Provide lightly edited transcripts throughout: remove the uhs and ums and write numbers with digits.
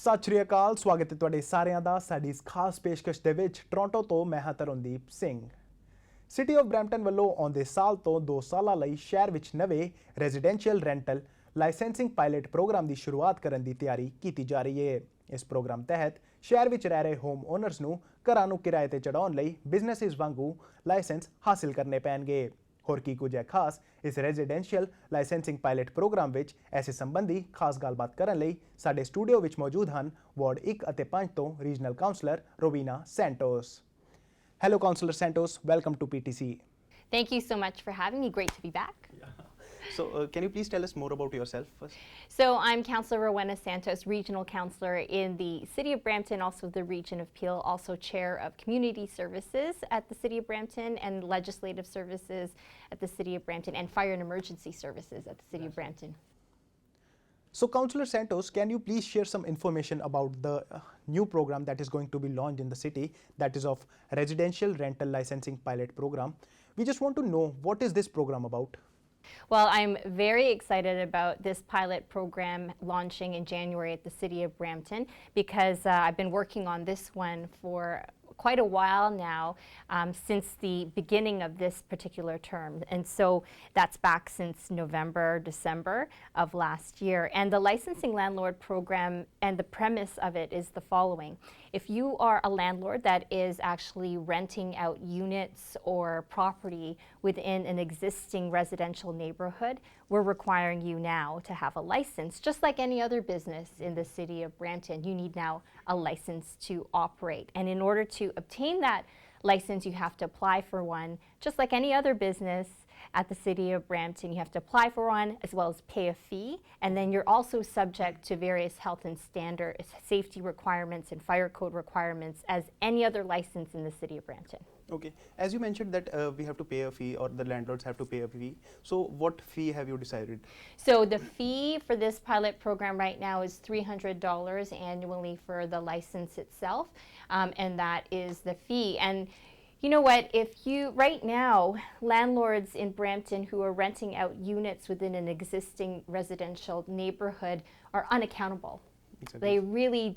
ਸਤਿ ਸ਼੍ਰੀ ਅਕਾਲ ਸਵਾਗਤ ਹੈ ਤੁਹਾਡੇ ਸਾਰਿਆਂ ਦਾ ਸਾਡੀ ਇਸ ਖਾਸ ਪੇਸ਼ਕਸ਼ ਦੇ ਵਿੱਚ ਟੋਰਾਂਟੋ ਤੋਂ ਮੈਂ ਹਾਂ Tarandeep Singh city of Brampton ਵੱਲੋਂ ਆਉਂਦੇ ਸਾਲ ਤੋਂ 2 ਸਾਲਾਂ ਲਈ ਸ਼ਹਿਰ ਵਿੱਚ ਨਵੇਂ residential rental licensing pilot program ਦੀ ਸ਼ੁਰੂਆਤ ਕਰਨ ਦੀ ਤਿਆਰੀ ਕੀਤੀ ਜਾ ਰਹੀ ਹੈ। ਇਸ ਪ੍ਰੋਗਰਾਮ ਤਹਿਤ ਸ਼ਹਿਰ ਵਿੱਚ ਰਹਿ ਰਹੇ ਹੋਮ ਓਨਰਸ ਨੂੰ ਘਰਾਂ ਨੂੰ ਕਿਰਾਏ ਤੇ ਚੜਾਉਣ ਲਈ ਬਿਜ਼ਨੈਸਿਸ ਵਾਂਗੂ ਲਾਇਸੈਂਸ ਹਾਸਲ ਕਰਨੇ ਪੈਣਗੇ। ਹੋਰ ਕੀ ਕੁਝ ਹੈ ਖਾਸ ਇਸ ਰੈਜ਼ੀਡੈਂਸ਼ੀਅਲ ਲਾਇਸੈਂਸਿੰਗ ਪਾਇਲਟ ਪ੍ਰੋਗਰਾਮ ਵਿੱਚ ਐਸੇ ਸੰਬੰਧੀ ਖਾਸ ਗੱਲਬਾਤ ਕਰਨ ਲਈ ਸਾਡੇ ਸਟੂਡੀਓ ਵਿੱਚ ਮੌਜੂਦ ਹਨ ਵਾਰਡ 1 ਅਤੇ 5 ਤੋਂ regional councillor Rowena Santos. Hello Councillor Santos, welcome to PTC. Thank you so much for having me. Great to be back. Yeah. So can you please tell us more about yourself first? So I'm Councillor Rowena Santos, Regional Councillor in the City of Brampton, also the Region of Peel, also Chair of Community Services at the City of Brampton and Legislative Services at the City of Brampton and Fire and Emergency Services at the City of Brampton. So Councillor Santos, can you please share some information about the new program that is going to be launched in the city, that is of Residential Rental Licensing Pilot Program. We just want to know, what is this program about? Well, I'm very excited about this pilot program launching in January at the City of Brampton because I've been working on this one for quite a while now, since the beginning of this particular term. And so that's back since November, December of last year. And the licensing landlord program and the premise of it is the following. If you are a landlord that is actually renting out units or property within an existing residential neighborhood, we're requiring you now to have a license. Just like any other business in the City of Brampton, you need now a license to operate. And in order to obtain that license, you have to apply for one. Just like any other business at the City of Brampton, you have to apply for one as well as pay a fee. And then you're also subject to various health and safety requirements and fire code requirements as any other license in the City of Brampton. Okay, as you mentioned that we have to pay a fee, or the landlords have to pay a fee. So what fee have you decided? So the fee for this pilot program right now is $300 annually for the license itself, and that is the fee. And you know what, right now, landlords in Brampton who are renting out units within an existing residential neighborhood are unaccountable. Exactly. They really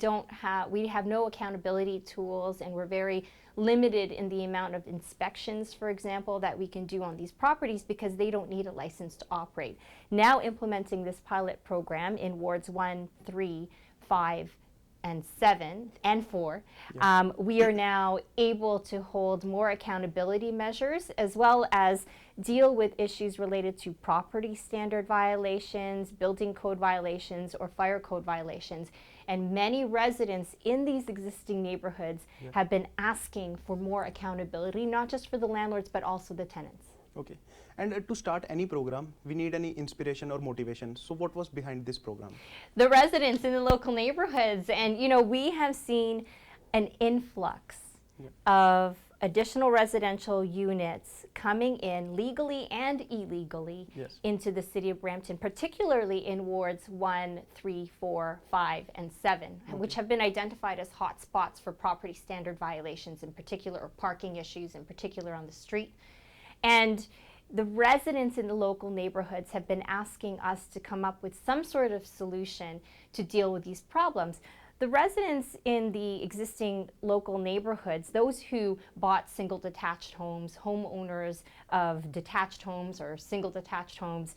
we have no accountability tools, and we're very limited in the amount of inspections, for example, that we can do on these properties because they don't need a license to operate. Now implementing this pilot program in wards 1, 3, 5, and 7 and 4, yeah. We are now able to hold more accountability measures as well as deal with issues related to property standard violations, building code violations, or fire code violations. And many residents in these existing neighborhoods, yeah, have been asking for more accountability, not just for the landlords but also the tenants. Okay, and to start any program, we need any inspiration or motivation. So what was behind this program? The residents in the local neighborhoods, and we have seen an influx, yeah, of additional residential units coming in legally and illegally, yes, into the City of Brampton, particularly in wards 1, 3, 4, 5, and 7, okay, which have been identified as hot spots for property standard violations in particular, or parking issues in particular on the street. And the residents in the local neighborhoods have been asking us to come up with some sort of solution to deal with these problems. The residents in the existing local neighborhoods, those who bought single detached homes, homeowners of detached homes or single detached homes,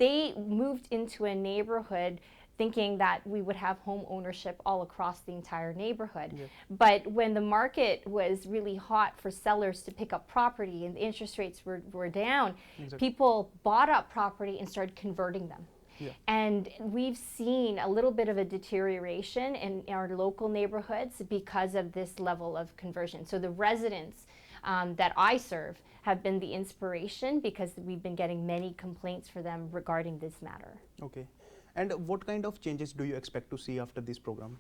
they moved into a neighborhood thinking that we would have home ownership all across the entire neighborhood. Yeah. But when the market was really hot for sellers to pick up property and the interest rates were down, exactly, people bought up property and started converting them. Yeah. And we've seen a little bit of a deterioration in our local neighborhoods because of this level of conversion. So the residents that I serve have been the inspiration because we've been getting many complaints for them regarding this matter. Okay. And what kind of changes do you expect to see after this program?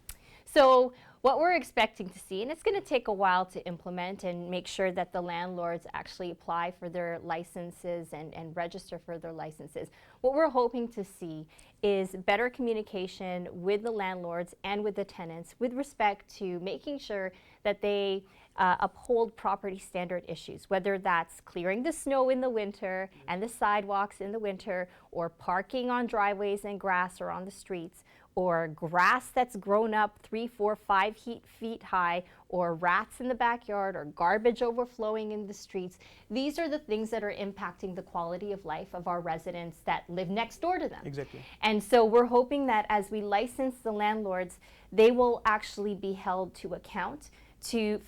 So what we're expecting to see, and it's going to take a while to implement and make sure that the landlords actually apply for their licenses and register for their licenses. What we're hoping to see is better communication with the landlords and with the tenants with respect to making sure that they uphold property standard issues, whether that's clearing the snow in the winter and the sidewalks in the winter, or parking on driveways and grass or on the streets, or grass that's grown up 3, 4, 5 feet high, or rats in the backyard, or garbage overflowing in the streets. These are the things that are impacting the quality of life of our residents that live next door to them. Exactly. And so we're hoping that as we license the landlords, they will actually be held to account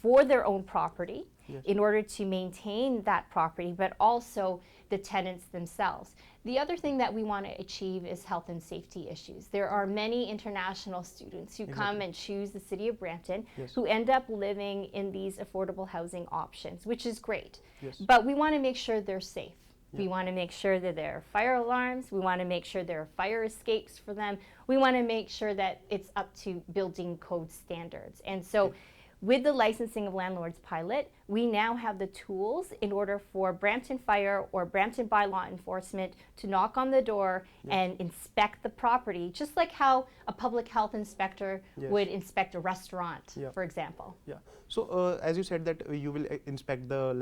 for their own property. Yes. In order to maintain that property, but also the tenants themselves. The other thing that we want to achieve is health and safety issues. There are many international students who come and choose the city of Brampton, Yes. who end up living in these affordable housing options, which is great. Yes. But we want to make sure they're safe. Yeah. We want to make sure that there are fire alarms. We want to make sure there are fire escapes for them. We want to make sure that it's up to building code standards. And so with the licensing of landlords pilot, we now have the tools in order for Brampton Fire or Brampton by law enforcement to knock on the door and inspect the property, just like how a public health inspector would inspect a restaurant, for example. Yeah. So as you said that you will inspect the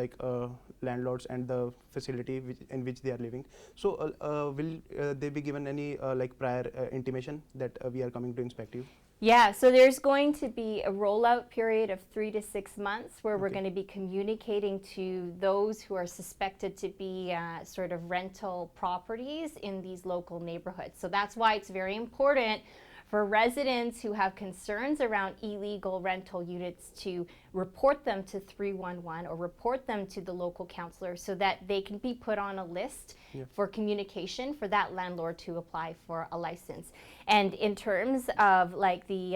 landlords and the facility in which they are living. So will they be given any prior intimation that we are coming to inspect you? Yeah, so there's going to be a rollout period of 3 to 6 months where we're going to be communicating to those who are suspected to be sort of rental properties in these local neighborhoods. So that's why it's very important for residents who have concerns around illegal rental units to report them to 311 or report them to the local counselor so that they can be put on a list for communication for that landlord to apply for a license. And in terms of like the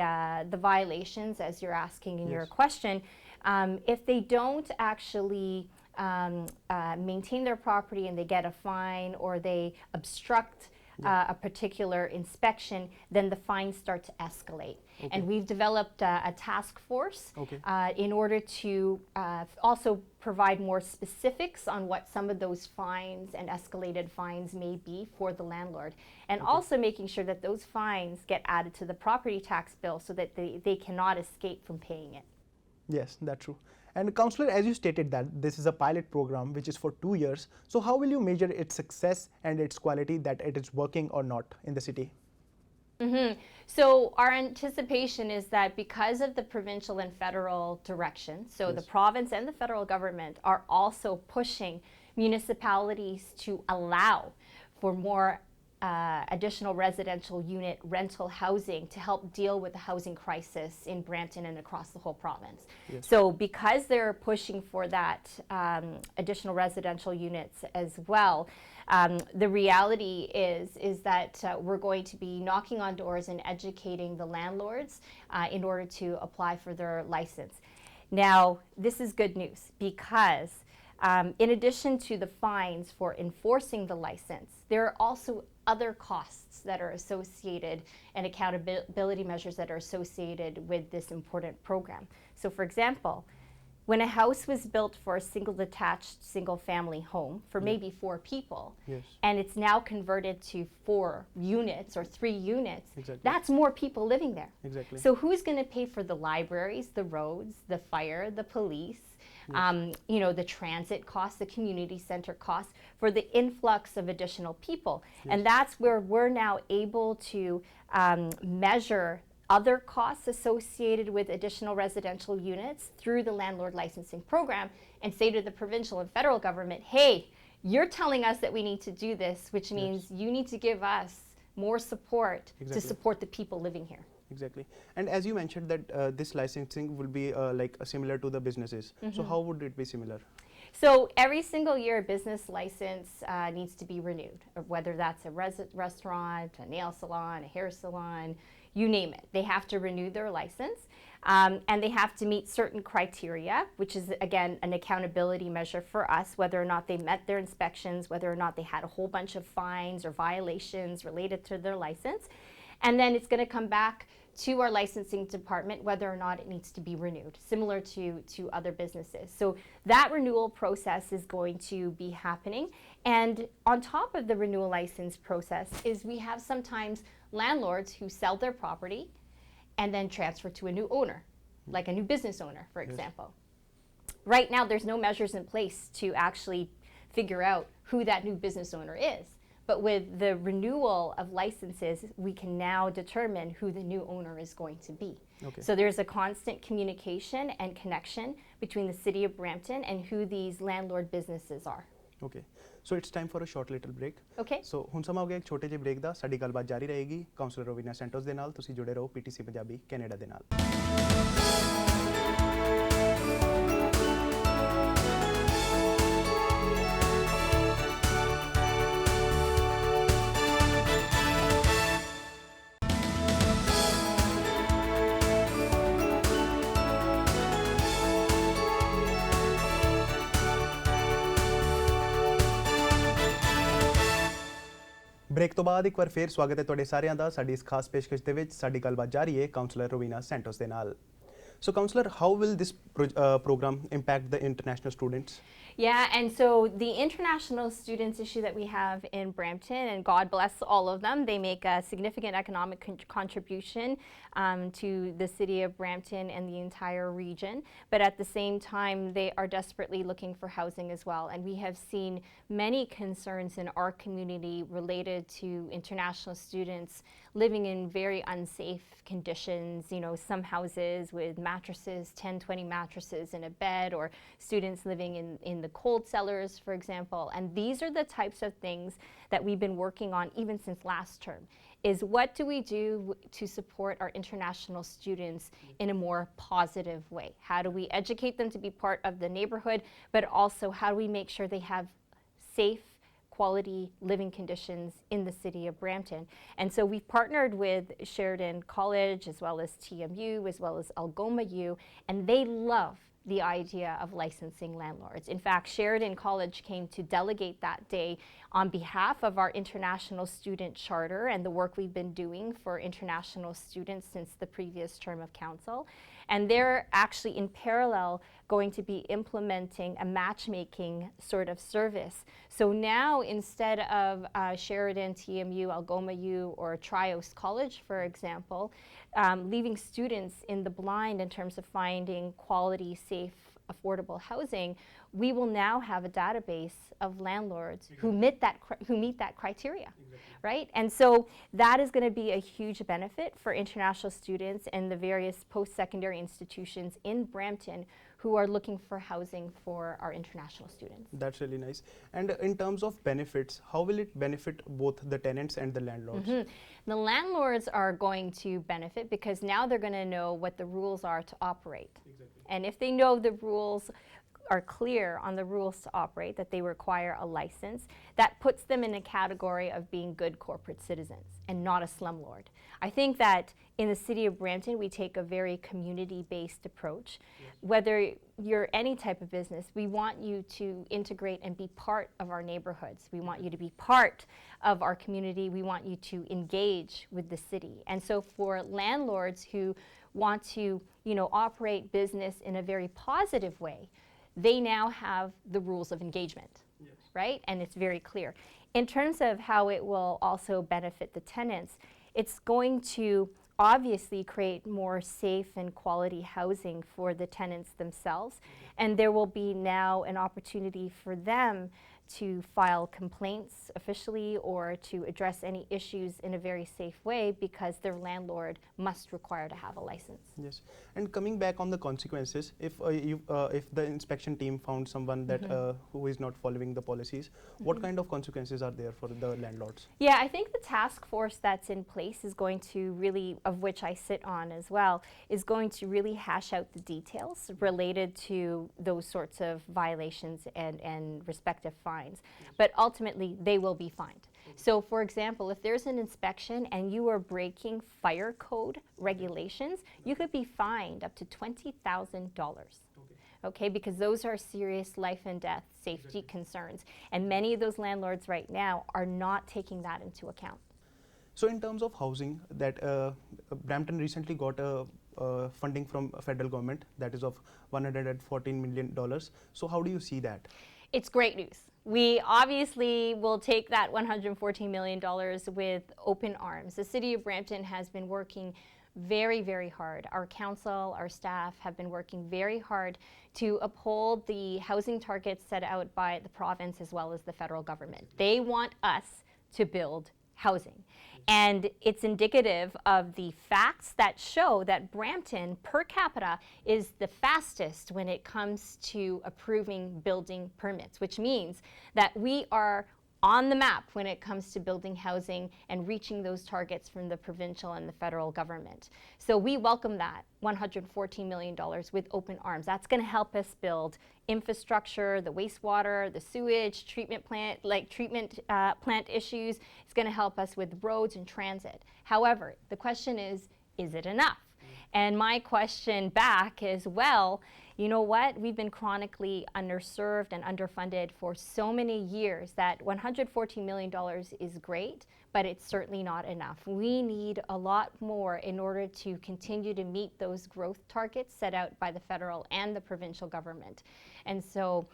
violations, as you're asking in your question, if they don't actually maintain their property and they get a fine or they obstruct a particular inspection, then the fines start to escalate. And we've developed a task force in order to also provide more specifics on what some of those fines and escalated fines may be for the landlord. And also making sure that those fines get added to the property tax bill so that they cannot escape from paying it. Yes, that's true. And Councillor, as you stated that this is a pilot program which is for 2 years, so how will you measure its success and its quality, that it is working or not in the city? So our anticipation is that because of the provincial and federal direction, so the province and the federal government are also pushing municipalities to allow for more additional residential unit rental housing to help deal with the housing crisis in Brampton and across the whole province. So because they're pushing for that additional residential units as well, the reality is that we're going to be knocking on doors and educating the landlords in order to apply for their license. Now, this is good news because in addition to the fines for enforcing the license, there are also other costs that are associated and accountability measures that are associated with this important program. So for example, when a house was built for a single detached single family home for maybe 4 people, and it's now converted to 4 units or 3 units, that's more people living there. So who's going to pay for the libraries, the roads, the fire, the police, you know, the transit costs, the community center costs for the influx of additional people? And that's where we're now able to measure other costs associated with additional residential units through the landlord licensing program and say to the provincial and federal government, hey, you're telling us that we need to do this, which means you need to give us more support to support the people living here. Exactly. And as you mentioned that this licensing will be similar to the businesses. So how would it be similar? So every single year a business license needs to be renewed, or whether that's a restaurant, a nail salon, a hair salon, you name it. They have to renew their license and they have to meet certain criteria, which is again an accountability measure for us, whether or not they met their inspections, whether or not they had a whole bunch of fines or violations related to their license. And then it's going to come back to our licensing department whether or not it needs to be renewed, similar to other businesses. So that renewal process is going to be happening. And on top of the renewal license process is we have sometimes landlords who sell their property and then transfer to a new owner, like a new business owner, for example. Right now, there's no measures in place to actually figure out who that new business owner is. But with the renewal of licenses, we can now determine who the new owner is going to be. Okay. So there's a constant communication and connection between the City of Brampton and who these landlord businesses are. Okay. So it's time for a short little break. Okay. So ਹੁਣ ਸਮਾਂ ਹੋ ਗਿਆ ਇੱਕ ਛੋਟੇ ਜਿਹੇ break ਦਾ। ਸਾਡੀ ਗੱਲਬਾਤ ਜਾਰੀ ਰਹੇਗੀ ਕਾਉਂਸਲਰ ਰੋਵੀਨਾ ਸੈਂਟੋਸ ਦੇ ਨਾਲ। ਤੁਸੀਂ ਜੁੜੇ ਰਹੋ ਪੀਟੀਸੀ ਪੰਜਾਬੀ ਕੈਨੇਡਾ ਦੇ ਨਾਲ। ਬ੍ਰੇਕ ਤੋਂ ਬਾਅਦ ਇੱਕ ਵਾਰ ਫੇਰ ਸਵਾਗਤ ਹੈ ਤੁਹਾਡੇ ਸਾਰਿਆਂ ਦਾ ਸਾਡੀ ਇਸ ਖਾਸ ਪੇਸ਼ਕਸ਼ ਦੇ ਵਿੱਚ। ਸਾਡੀ ਗੱਲਬਾਤ ਜਾਰੀ ਹੈ ਕਾਉਂਸਲਰ ਰੋਵੀਨਾ ਸੈਂਟੋਸ ਦੇ ਨਾਲ। So counselor, how will this program impact the international students? Yeah, and so the international students issue that we have in Brampton, and God bless all of them, they make a significant economic contribution to the city of Brampton and the entire region. But at the same time, they are desperately looking for housing as well. And we have seen many concerns in our community related to international students living in very unsafe conditions. You know, some houses with mattresses, 10, 20 mattresses in a bed, or students living in the cold cellars, for example. And these are the types of things that we've been working on even since last term, is what do we do to support our international students in a more positive way? How do we educate them to be part of the neighborhood, but also how do we make sure they have safe, quality living conditions in the city of Brampton? And so we've partnered with Sheridan College as well as TMU as well as Algoma U, and they love the idea of licensing landlords. In fact, Sheridan College came to delegate that day on behalf of our international student charter and the work we've been doing for international students since the previous term of council. And they're actually in parallel going to be implementing a matchmaking sort of service. So now instead of Sheridan, TMU, Algoma U, or Trios College, for example, leaving students in the blind in terms of finding quality, safe, affordable housing, we will now have a database of landlords who meet that criteria, right? And so that is going to be a huge benefit for international students and the various post-secondary institutions in Brampton who are looking for housing for our international students. That's really nice. And in terms of benefits, how will it benefit both the tenants and the landlords? The landlords are going to benefit because now they're going to know what the rules are to operate. Exactly. And if they know the rules are clear on the rules to operate, that they require a license, that puts them in a category of being good corporate citizens and not a slumlord. I think that in the city of Brampton, we take a very community-based approach. Yes. Whether you're any type of business, we want you to integrate and be part of our neighborhoods. We want you to be part of our community. We want you to engage with the city. And so for landlords who want to, you know, operate business in a very positive way, they now have the rules of engagement, yes, right? And it's very clear. In terms of how it will also benefit the tenants, it's going to obviously create more safe and quality housing for the tenants themselves. And there will be now an opportunity for them to file complaints officially or to address any issues in a very safe way because their landlord must require to have a license. Yes. And coming back on the consequences, if the inspection team found someone that who is not following the policies, what kind of consequences are there for the landlords? Yeah, I think the task force that's in place is going to really, of which I sit on as well, is going to really hash out the details related to those sorts of violations and respective fines. But ultimately, they will be fined. So, for example, if there's an inspection and you are breaking fire code regulations, you could be fined up to $20,000. Okay, because those are serious life and death safety concerns. And many of those landlords right now are not taking that into account. So in terms of housing, that Brampton recently got funding from federal government that is of $114 million. So how do you see that? It's great news. We obviously will take that $114 million with open arms. The city of Brampton has been working very, very hard. Our council, our staff have been working very hard to uphold the housing targets set out by the province as well as the federal government. They want us to build housing. And it's indicative of the facts that show that Brampton per capita is the fastest when it comes to approving building permits, which means that we are on the map when it comes to building housing and reaching those targets from the provincial and the federal government. So we welcome that $114 million with open arms. That's going to help us build infrastructure, the wastewater, the sewage, treatment plant issues. It's going to help us with roads and transit. However, the question is it enough? And my question back is, well, you know what? We've been chronically underserved and underfunded for so many years that $114 million is great, but it's certainly not enough. We need a lot more in order to continue to meet those growth targets set out by the federal and the provincial government. And so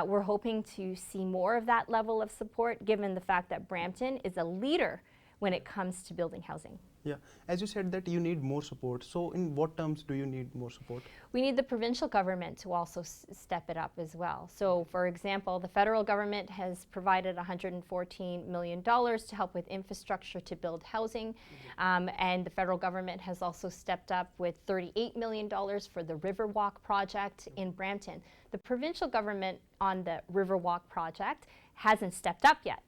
we're hoping to see more of that level of support, given the fact that Brampton is a leader when it comes to building housing. Yeah, as you said that you need more support. So in what terms do you need more support? We need the provincial government to also step it up as well. So for example, the federal government has provided $114 million to help with infrastructure to build housing. And the federal government has also stepped up with $38 million for the Riverwalk project in Brampton. The provincial government on the Riverwalk project hasn't stepped up yet.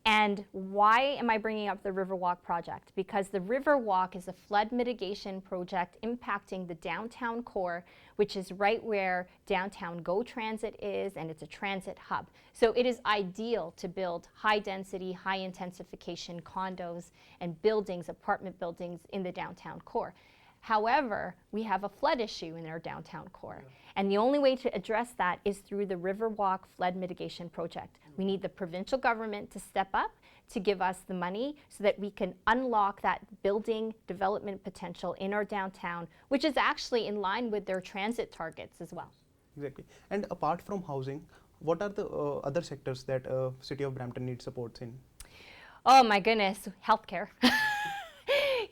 And why am I bringing up the Riverwalk project? Because the Riverwalk is a flood mitigation project impacting the downtown core, which is right where downtown GO Transit is, and it's a transit hub. So it is ideal to build high density, high intensification condos and buildings, apartment buildings in the downtown core. However, we have a flood issue in our downtown core. And the only way to address that is through the Riverwalk Flood Mitigation Project. We need the provincial government to step up to give us the money so that we can unlock that building development potential in our downtown, which is actually in line with their transit targets as well. Exactly. And apart from housing, what are the other sectors that City of Brampton needs supports in? Oh my goodness, healthcare.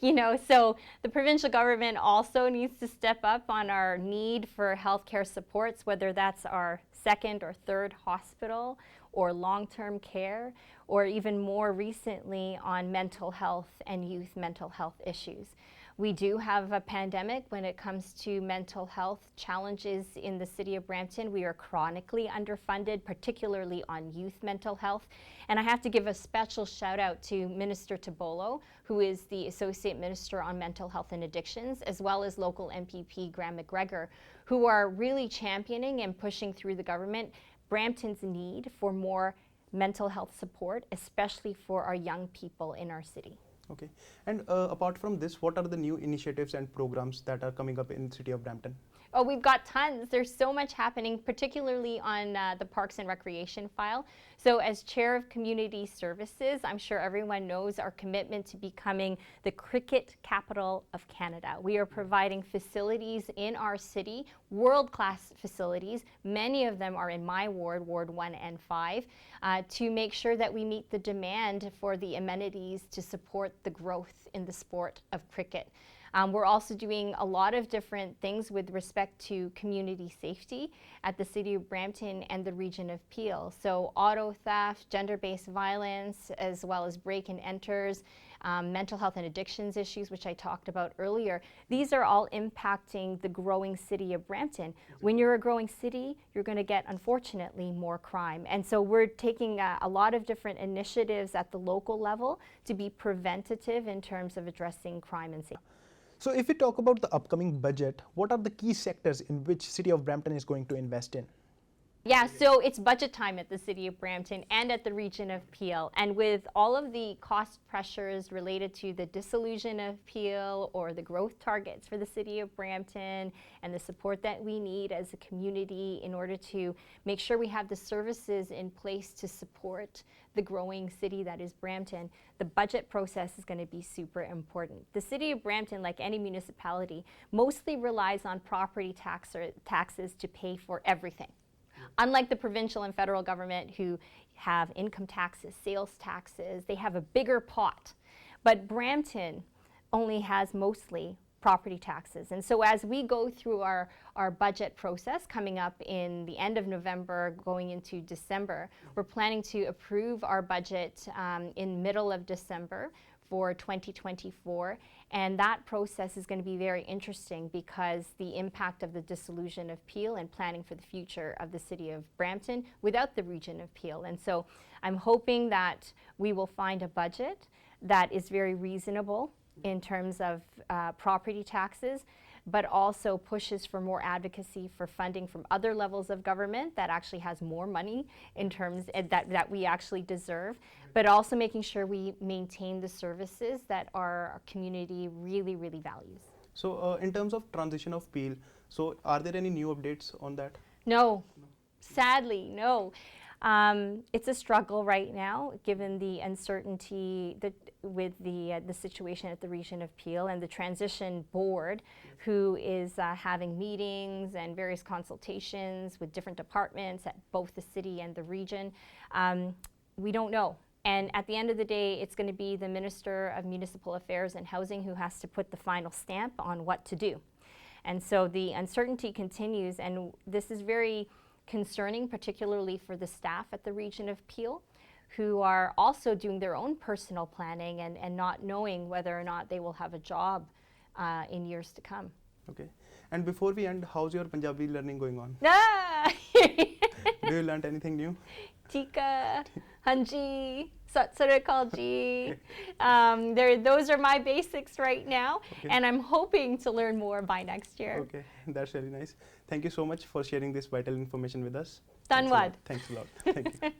You know, so the provincial government also needs to step up on our need for healthcare supports, whether that's our second or third hospital or long-term care, or even more recently on mental health and youth mental health issues. We do have a pandemic when it comes to mental health challenges in the city of Brampton. We are chronically underfunded, particularly on youth mental health. And I have to give a special shout out to Minister Tabolo, who is the Associate Minister on Mental Health and Addictions, as well as local MPP Graham McGregor, who are really championing and pushing through the government Brampton's need for more mental health support, especially for our young people in our city. Okay. And apart from this, what are the new initiatives and programs that are coming up in the City of Brampton? Oh, we've got tons. There's so much happening, particularly on the Parks and Recreation file. So as Chair of Community Services, I'm sure everyone knows our commitment to becoming the cricket capital of Canada. We are providing facilities in our city, world-class facilities. Many of them are in my ward, Ward 1 and 5, to make sure that we meet the demand for the amenities to support the growth in the sport of cricket. We're also doing a lot of different things with respect to community safety at the City of Brampton and the region of Peel. So auto theft, gender-based violence, as well as break and enters, mental health and addictions issues, which I talked about earlier. These are all impacting the growing city of Brampton. When you're a growing city, you're going to get, unfortunately, more crime. And so we're taking a lot of different initiatives at the local level to be preventative in terms of addressing crime and safety. So if we talk about the upcoming budget, what are the key sectors in which City of Brampton is going to invest in? Yeah, so it's budget time at the City of Brampton and at the region of Peel. And with all of the cost pressures related to the dissolution of Peel or the growth targets for the City of Brampton and the support that we need as a community in order to make sure we have the services in place to support the growing city that is Brampton, the budget process is going to be super important. The City of Brampton, like any municipality, mostly relies on property taxes to pay for everything. Unlike the provincial and federal government who have income taxes, sales taxes, they have a bigger pot. But Brampton only has mostly property taxes. And so as we go through our budget process coming up in the end of November, going into December, we're planning to approve our budget in middle of December for 2024. And that process is going to be very interesting because the impact of the dissolution of Peel and planning for the future of the city of Brampton without the region of Peel. And so I'm hoping that we will find a budget that is very reasonable in terms of property taxes, but also pushes for more advocacy for funding from other levels of government that actually has more money in terms that we actually deserve, but also making sure we maintain the services that our community really, really values. So in terms of transition of Peel, so are there any new updates on that? No, sadly, no. It's a struggle right now, given the uncertainty with the situation at the region of Peel and the transition board, who is having meetings and various consultations with different departments at both the city and the region. We don't know. And at the end of the day, it's going to be the Minister of Municipal Affairs and Housing who has to put the final stamp on what to do. And so the uncertainty continues, and this is very concerning, particularly for the staff at the region of Peel, who are also doing their own personal planning and not knowing whether or not they will have a job in years to come. Okay. And before we end, how's your Punjabi learning going on? Ah! Do you learn anything new? Tika, Hanji, Sat Sri Akal Ji. Those are my basics right now, Okay. and I'm hoping to learn more by next year. Okay, that's really nice. Thank you so much for sharing this vital information with us. Tanwad. Thanks a lot. Thank you.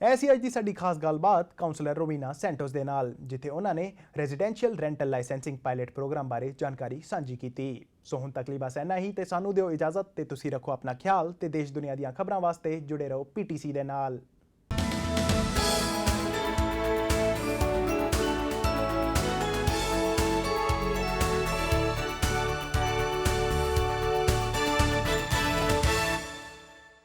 ਐਸੀ ਅੱਜ ਦੀ ਸਾਡੀ ਖਾਸ ਗੱਲਬਾਤ councillor Rowena Santos ਦੇ ਨਾਲ, ਜਿੱਥੇ ਉਹਨਾਂ ਨੇ residential rental licensing pilot program ਬਾਰੇ ਜਾਣਕਾਰੀ ਸਾਂਝੀ ਕੀਤੀ। ਸੋ ਹੁਣ ਤੱਕ ਲਈ ਬਸ ਇੰਨਾ ਹੀ, ਤੇ ਸਾਨੂੰ ਦਿਓ ਇਜਾਜ਼ਤ, ਤੇ ਤੁਸੀਂ ਰੱਖੋ ਆਪਣਾ ਖਿਆਲ, ਤੇ ਦੇਸ਼ ਦੁਨੀਆ ਦੀਆਂ ਖਬਰਾਂ ਵਾਸਤੇ ਜੁੜੇ ਰਹੋ PTC ਦੇ ਨਾਲ।